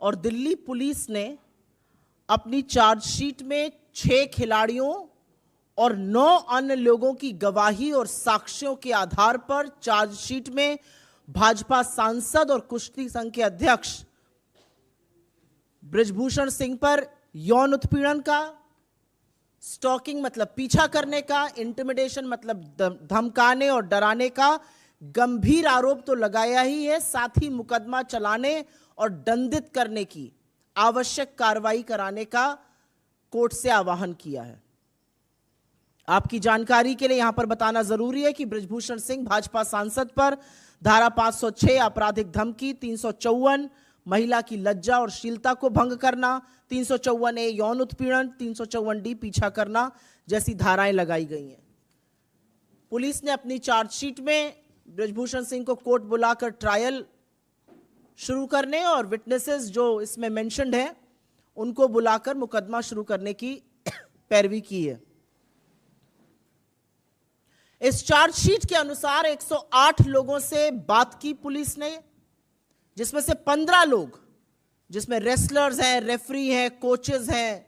और दिल्ली पुलिस ने अपनी चार्जशीट में 6 खिलाड़ियों और 9 अन्य लोगों की गवाही और साक्ष्यों के आधार पर चार्जशीट में भाजपा सांसद और कुश्ती संघ के अध्यक्ष बृजभूषण सिंह पर यौन उत्पीड़न का, स्टॉकिंग मतलब पीछा करने का, इंटिमिडेशन मतलब धमकाने और डराने का गंभीर आरोप तो लगाया ही है, साथ ही मुकदमा चलाने और दंडित करने की आवश्यक कार्रवाई कराने का कोर्ट से आह्वान किया है। आपकी जानकारी के लिए यहां पर बताना जरूरी है कि बृजभूषण सिंह भाजपा सांसद पर धारा 506 आपराधिक धमकी, 354 महिला की लज्जा और शीलता को भंग करना, 354A यौन उत्पीड़न, 354D पीछा करना जैसी धाराएं लगाई गई हैं। पुलिस ने अपनी चार्जशीट में बृजभूषण सिंह को कोर्ट बुलाकर ट्रायल शुरू करने और विटनेसेस जो इसमें मेंशन्ड हैं उनको बुलाकर मुकदमा शुरू करने की पैरवी की है। इस चार्जशीट के अनुसार 108 लोगों से बात की पुलिस ने, जिसमें से 15 लोग, जिसमें रेसलर्स हैं, रेफरी हैं, कोचेस हैं,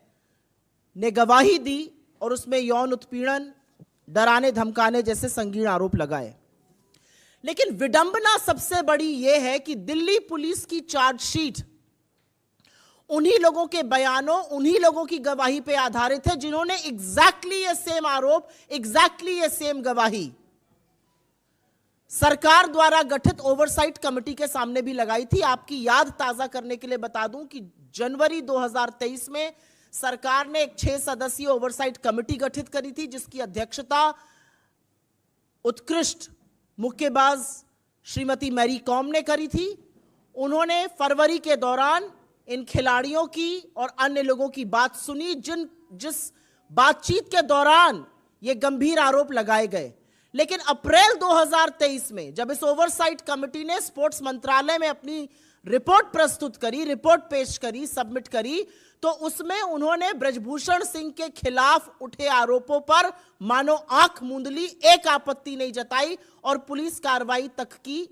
ने गवाही दी और उसमें यौन उत्पीड़न, डराने धमकाने जैसे संगीन आरोप लगाए। लेकिन विडंबना सबसे बड़ी यह है कि दिल्ली पुलिस की चार्जशीट उन्हीं लोगों के बयानों, उन्हीं लोगों की गवाही पर आधारित है जिन्होंने एग्जैक्टली ये सेम आरोप, एग्जैक्टली ये सेम गवाही सरकार द्वारा गठित ओवरसाइट कमेटी के सामने भी लगाई थी। आपकी याद ताजा करने के लिए बता दूं कि जनवरी 2023 में सरकार ने एक 6 सदस्यीय ओवरसाइट कमेटी गठित करी थी, जिसकी अध्यक्षता उत्कृष्ट मुक्केबाज श्रीमती मैरी कॉम ने करी थी। उन्होंने फरवरी के दौरान इन खिलाड़ियों की और अन्य लोगों की बात सुनी, जिस बातचीत के दौरान ये गंभीर आरोप लगाए गए। लेकिन अप्रैल 2023 में जब इस ओवरसाइट कमेटी ने स्पोर्ट्स मंत्रालय में अपनी रिपोर्ट प्रस्तुत करी, रिपोर्ट पेश करी, सबमिट करी, तो उसमें उन्होंने बृजभूषण सिंह के खिलाफ उठे आरोपों पर मानो आंख मूंद ली, एक आपत्ति नहीं जताई और पुलिस कार्रवाई तक की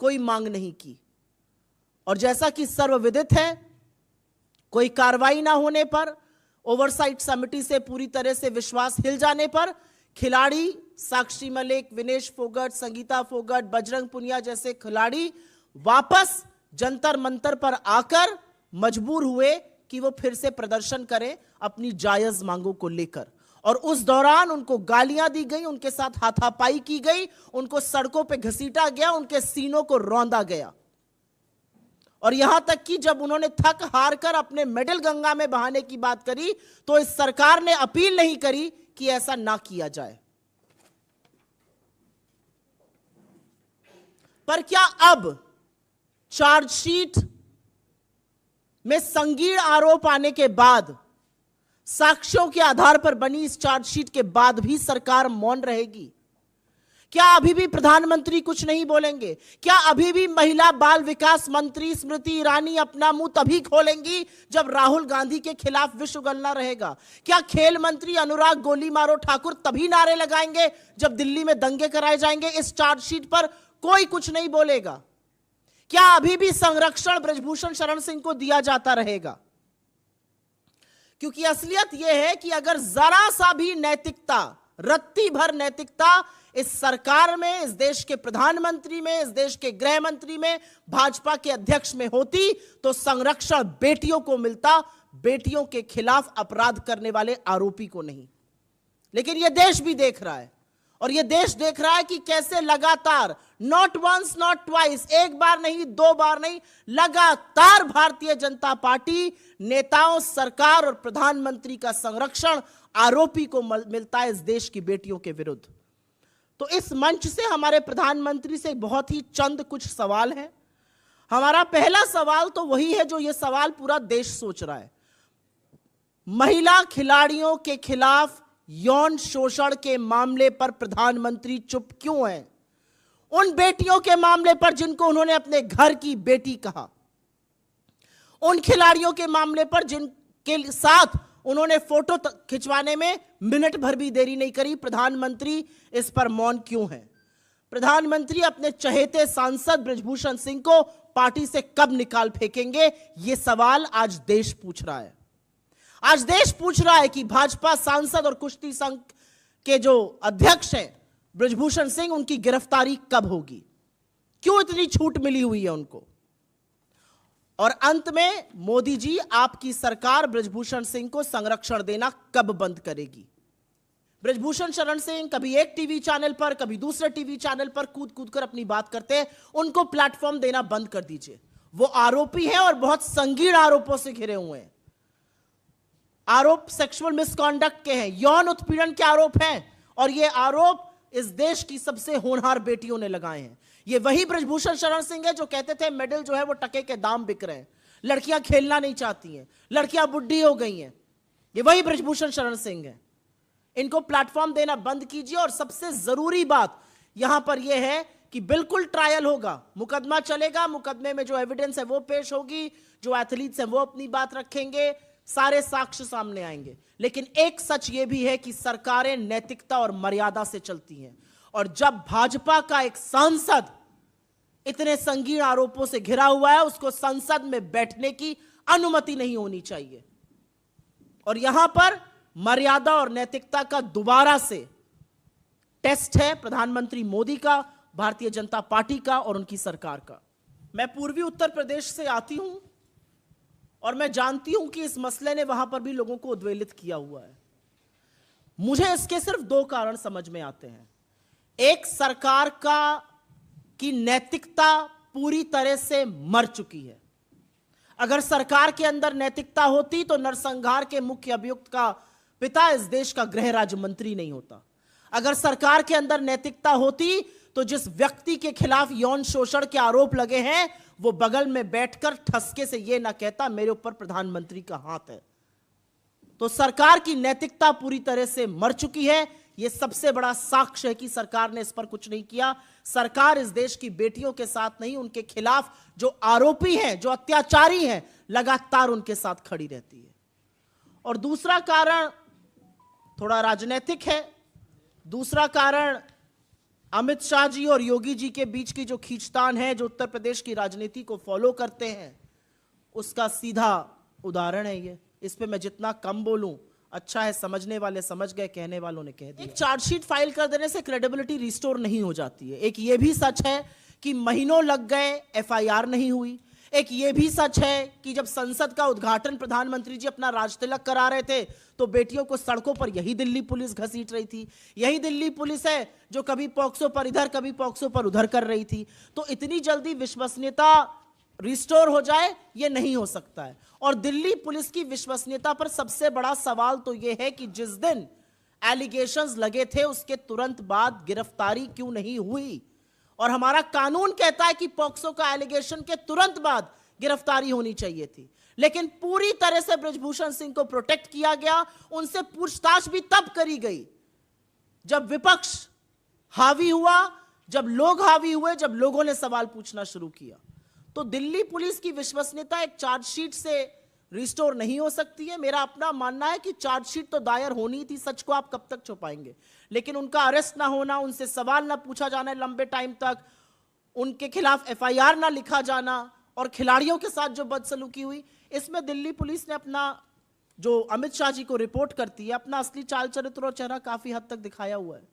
कोई मांग नहीं की। और जैसा कि सर्वविदित है, कोई कार्रवाई ना होने पर, ओवरसाइट समिति से पूरी तरह से विश्वास हिल जाने पर खिलाड़ी साक्षी मलिक, विनेश फोगट, संगीता फोगट, बजरंग पुनिया जैसे खिलाड़ी वापस जंतर मंतर पर आकर मजबूर हुए कि वो फिर से प्रदर्शन करें अपनी जायज मांगों को लेकर। और उस दौरान उनको गालियां दी गई, उनके साथ हाथापाई की गई, उनको सड़कों पे घसीटा गया, उनके सीनों को रौंदा गया। और यहां तक कि जब उन्होंने थक हार कर अपने मेडल गंगा में बहाने की बात करी, तो इस सरकार ने अपील नहीं करी कि ऐसा ना किया जाए। पर क्या अब चार्जशीट में संगीन आरोप आने के बाद, साक्ष्यों के आधार पर बनी इस चार्जशीट के बाद भी सरकार मौन रहेगी? क्या अभी भी प्रधानमंत्री कुछ नहीं बोलेंगे? क्या अभी भी महिला बाल विकास मंत्री स्मृति ईरानी अपना मुंह तभी खोलेंगी जब राहुल गांधी के खिलाफ विष उगलना रहेगा? क्या खेल मंत्री अनुराग गोली मारो ठाकुर तभी नारे लगाएंगे जब दिल्ली में दंगे कराए जाएंगे? इस चार्जशीट पर कोई कुछ नहीं बोलेगा। क्या अभी भी संरक्षण बृजभूषण शरण सिंह को दिया जाता रहेगा? क्योंकि असलियत यह है कि अगर जरा सा भी नैतिकता, रत्ती भर नैतिकता इस सरकार में, इस देश के प्रधानमंत्री में, इस देश के गृह मंत्री में, भाजपा के अध्यक्ष में होती, तो संरक्षण बेटियों को मिलता, बेटियों के खिलाफ अपराध करने वाले आरोपी को नहीं। लेकिन यह देश भी देख रहा है, और यह देश देख रहा है कि कैसे लगातार, नॉट वंस नॉट ट्वाइस, एक बार नहीं, 2 बार नहीं, लगातार भारतीय जनता पार्टी नेताओं, सरकार और प्रधानमंत्री का संरक्षण आरोपी को मिलता है इस देश की बेटियों के विरुद्ध। तो इस मंच से हमारे प्रधानमंत्री से बहुत ही चंद कुछ सवाल हैं। हमारा पहला सवाल तो वही है जो यह सवाल पूरा देश सोच रहा है। महिला खिलाड़ियों के खिलाफ यौन शोषण के मामले पर प्रधानमंत्री चुप क्यों हैं? उन बेटियों के मामले पर जिनको उन्होंने अपने घर की बेटी कहा, उन खिलाड़ियों के मामले पर जिनके साथ उन्होंने फोटो खिंचवाने में मिनट भर भी देरी नहीं करी, प्रधानमंत्री इस पर मौन क्यों है? प्रधानमंत्री अपने चहेते सांसद बृजभूषण सिंह को पार्टी से कब निकाल फेंकेंगे, यह सवाल आज देश पूछ रहा है। आज देश पूछ रहा है कि भाजपा सांसद और कुश्ती संघ के जो अध्यक्ष हैं बृजभूषण सिंह, उनकी गिरफ्तारी कब होगी, क्यों इतनी छूट मिली हुई है उनको। और अंत में मोदी जी, आपकी सरकार बृजभूषण सिंह को संरक्षण देना कब बंद करेगी। बृजभूषण शरण सिंह कभी एक टीवी चैनल पर, कभी दूसरे टीवी चैनल पर कूद कूद कर अपनी बात करते हैं, उनको प्लेटफॉर्म देना बंद कर दीजिए। वो आरोपी हैं और बहुत संगीन आरोपों से घिरे हुए हैं। आरोप सेक्सुअल मिसकॉन्डक्ट के हैं, यौन उत्पीड़न के आरोप हैं, और ये आरोप इस देश की सबसे होनहार बेटियों ने लगाए हैं। ये वही बृजभूषण शरण सिंह है जो कहते थे मेडल जो है वो टके के दाम बिक रहे हैं, लड़कियां खेलना नहीं चाहती हैं, लड़कियां बुढ़ी हो गई हैं। ये वही बृजभूषण शरण सिंह है। इनको प्लेटफॉर्म देना बंद कीजिए। और सबसे जरूरी बात यहां पर यह है कि बिल्कुल ट्रायल होगा, मुकदमा चलेगा, मुकदमे में जो एविडेंस है वो पेश होगी, जो एथलीट्स हैं वो अपनी बात रखेंगे, सारे साक्ष्य सामने आएंगे। लेकिन एक सच ये भी है कि सरकारें नैतिकता और मर्यादा से चलती हैं, और जब भाजपा का एक सांसद इतने संगीन आरोपों से घिरा हुआ है, उसको संसद में बैठने की अनुमति नहीं होनी चाहिए। और यहां पर मर्यादा और नैतिकता का दोबारा से टेस्ट है प्रधानमंत्री मोदी का, भारतीय जनता पार्टी का और उनकी सरकार का। मैं पूर्वी उत्तर प्रदेश से आती हूं और मैं जानती हूं कि इस मसले ने वहां पर भी लोगों को उद्वेलित किया हुआ है। मुझे इसके सिर्फ दो कारण समझ में आते हैं। एक, सरकार की नैतिकता पूरी तरह से मर चुकी है। अगर सरकार के अंदर नैतिकता होती तो नरसंहार के मुख्य अभियुक्त का पिता इस देश का गृह राज्य मंत्री नहीं होता। अगर सरकार के अंदर नैतिकता होती तो जिस व्यक्ति के खिलाफ यौन शोषण के आरोप लगे हैं वो बगल में बैठकर ठसके से यह ना कहता मेरे ऊपर प्रधानमंत्री का हाथ है। तो सरकार की नैतिकता पूरी तरह से मर चुकी है। यह सबसे बड़ा साक्ष्य है कि सरकार ने इस पर कुछ नहीं किया। सरकार इस देश की बेटियों के साथ नहीं, उनके खिलाफ जो आरोपी हैं, जो अत्याचारी हैं, लगातार उनके साथ खड़ी रहती है। और दूसरा कारण थोड़ा राजनीतिक है। दूसरा कारण अमित शाह जी और योगी जी के बीच की जो खींचतान है, जो उत्तर प्रदेश की राजनीति को फॉलो करते हैं, उसका सीधा उदाहरण है ये। इस पे मैं जितना कम बोलूं अच्छा है। समझने वाले समझ गए, कहने वालों ने कह दिया। एक चार्जशीट फाइल कर देने से क्रेडिबिलिटी रिस्टोर नहीं हो जाती है। एक ये भी सच है कि महीनों लग गए, एफआईआर नहीं हुई। एक ये भी सच है कि जब संसद का उद्घाटन प्रधानमंत्री जी अपना राजतिलक करा रहे थे तो बेटियों को सड़कों पर यही दिल्ली पुलिस घसीट रही थी। यही दिल्ली पुलिस है जो कभी पॉक्सो पर इधर, कभी पॉक्सो पर उधर कर रही थी। तो इतनी जल्दी विश्वसनीयता रिस्टोर हो जाए ये नहीं हो सकता है। और दिल्ली पुलिस की विश्वसनीयता पर सबसे बड़ा सवाल तो यह है कि जिस दिन एलिगेशंस लगे थे उसके तुरंत बाद गिरफ्तारी क्यों नहीं हुई। और हमारा कानून कहता है कि पॉक्सो का एलिगेशन के तुरंत बाद गिरफ्तारी होनी चाहिए थी, लेकिन पूरी तरह से बृजभूषण सिंह को प्रोटेक्ट किया गया। उनसे पूछताछ भी तब करी गई जब विपक्ष हावी हुआ, जब लोग हावी हुए, जब लोगों ने सवाल पूछना शुरू किया। तो दिल्ली पुलिस की विश्वसनीयता एक चार्जशीट से रिस्टोर नहीं हो सकती है। मेरा अपना मानना है कि चार्जशीट तो दायर होनी थी, सच को आप कब तक छुपाएंगे। लेकिन उनका अरेस्ट ना होना, उनसे सवाल ना पूछा जाना लंबे टाइम तक, उनके खिलाफ एफआईआर ना लिखा जाना और खिलाड़ियों के साथ जो बदसलूकी हुई, इसमें दिल्ली पुलिस ने अपना, जो अमित शाह जी को रिपोर्ट करती है, अपना असली चाल चरित्र और चेहरा काफी हद तक दिखाया हुआ है।